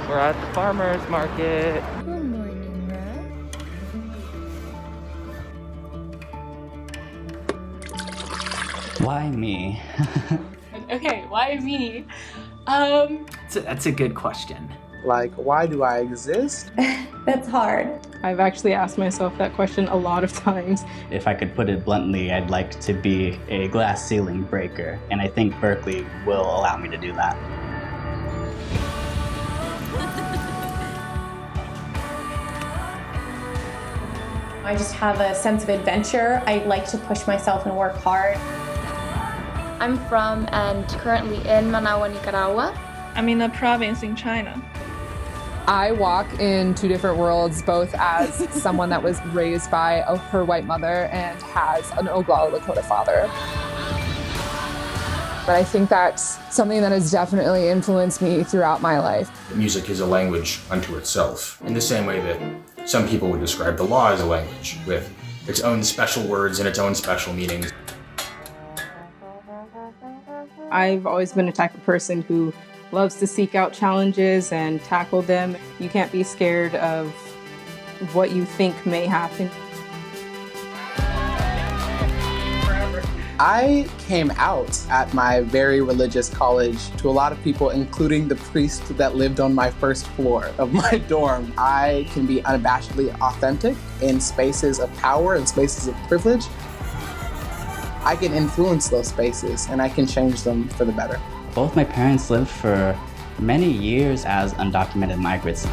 We're at the farmer's market. Good morning, Rob. Why me? Okay, why me? That's a good question. Like, why do I exist? That's hard. I've actually asked myself that question a lot of times. If I could put it bluntly, I'd like to be a glass ceiling breaker, and I think Berkeley will allow me to do that. I just have a sense of adventure. I like to push myself and work hard. I'm from and currently in Managua, Nicaragua. I'm in a province in China. I walk in two different worlds, both as someone that was raised by her white mother and has an Oglala Lakota father. But I think that's something that has definitely influenced me throughout my life. Music is a language unto itself, in the same way that some people would describe the law as a language, with its own special words and its own special meanings. I've always been a type of person who loves to seek out challenges and tackle them. You can't be scared of what you think may happen. I came out at my very religious college to a lot of people, including the priest that lived on my first floor of my dorm. I can be unabashedly authentic in spaces of power and spaces of privilege. I can influence those spaces and I can change them for the better. Both my parents lived for many years as undocumented migrants.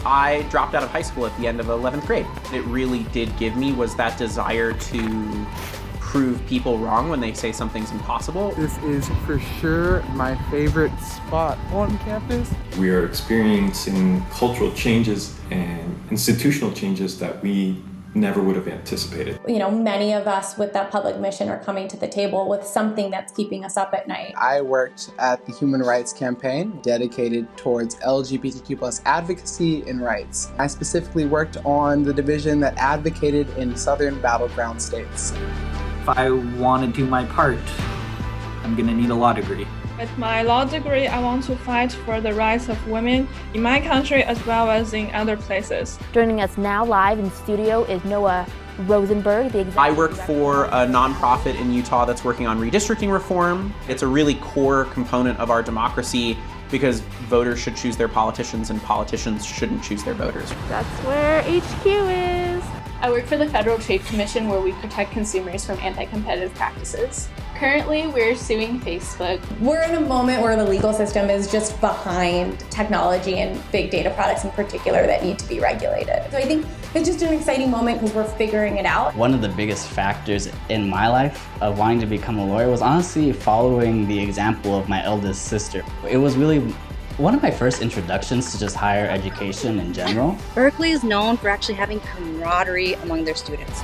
I dropped out of high school at the end of 11th grade. What it really did give me was that desire to prove people wrong when they say something's impossible. This is for sure my favorite spot on campus. We are experiencing cultural changes and institutional changes that we never would have anticipated. You know, many of us with that public mission are coming to the table with something that's keeping us up at night. I worked at the Human Rights Campaign dedicated towards LGBTQ+ advocacy and rights. I specifically worked on the division that advocated in southern battleground states. If I want to do my part, I'm going to need a law degree. With my law degree, I want to fight for the rights of women in my country as well as in other places. Joining us now live in studio is Noah Rosenberg, the I work for a nonprofit in Utah that's working on redistricting reform. It's a really core component of our democracy because voters should choose their politicians and politicians shouldn't choose their voters. That's where HQ is. I work for the Federal Trade Commission where we protect consumers from anti-competitive practices. Currently, we're suing Facebook. We're in a moment where the legal system is just behind technology and big data products in particular that need to be regulated. So I think it's just an exciting moment because we're figuring it out. One of the biggest factors in my life of wanting to become a lawyer was honestly following the example of my eldest sister. It was really one of my first introductions to just higher education in general. Berkeley is known for actually having camaraderie among their students.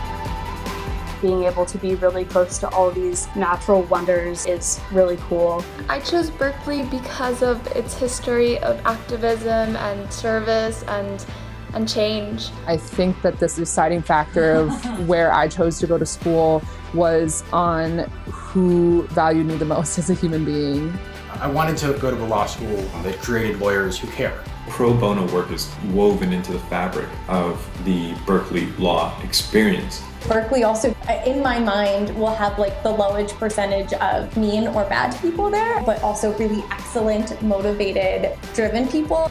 Being able to be really close to all these natural wonders is really cool. I chose Berkeley because of its history of activism and service and change. I think that this deciding factor of where I chose to go to school was on who valued me the most as a human being. I wanted to go to a law school that created lawyers who care. Pro bono work is woven into the fabric of the Berkeley Law experience. Berkeley also, in my mind, will have like the lowest percentage of mean or bad people there, but also really excellent, motivated, driven people.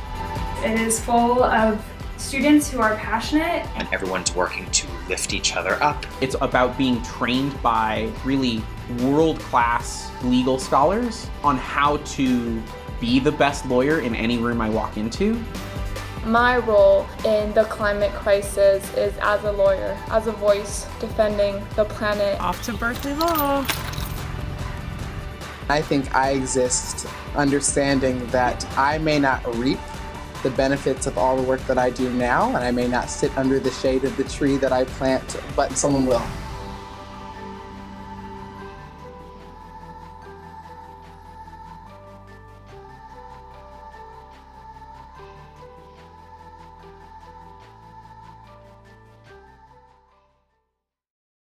It is full of students who are passionate. And everyone's working to lift each other up. It's about being trained by really world-class legal scholars on how to be the best lawyer in any room I walk into. My role in the climate crisis is as a lawyer, as a voice defending the planet. Off to Berkeley Law. I think I exist understanding that I may not reap the benefits of all the work that I do now, and I may not sit under the shade of the tree that I plant, but someone will.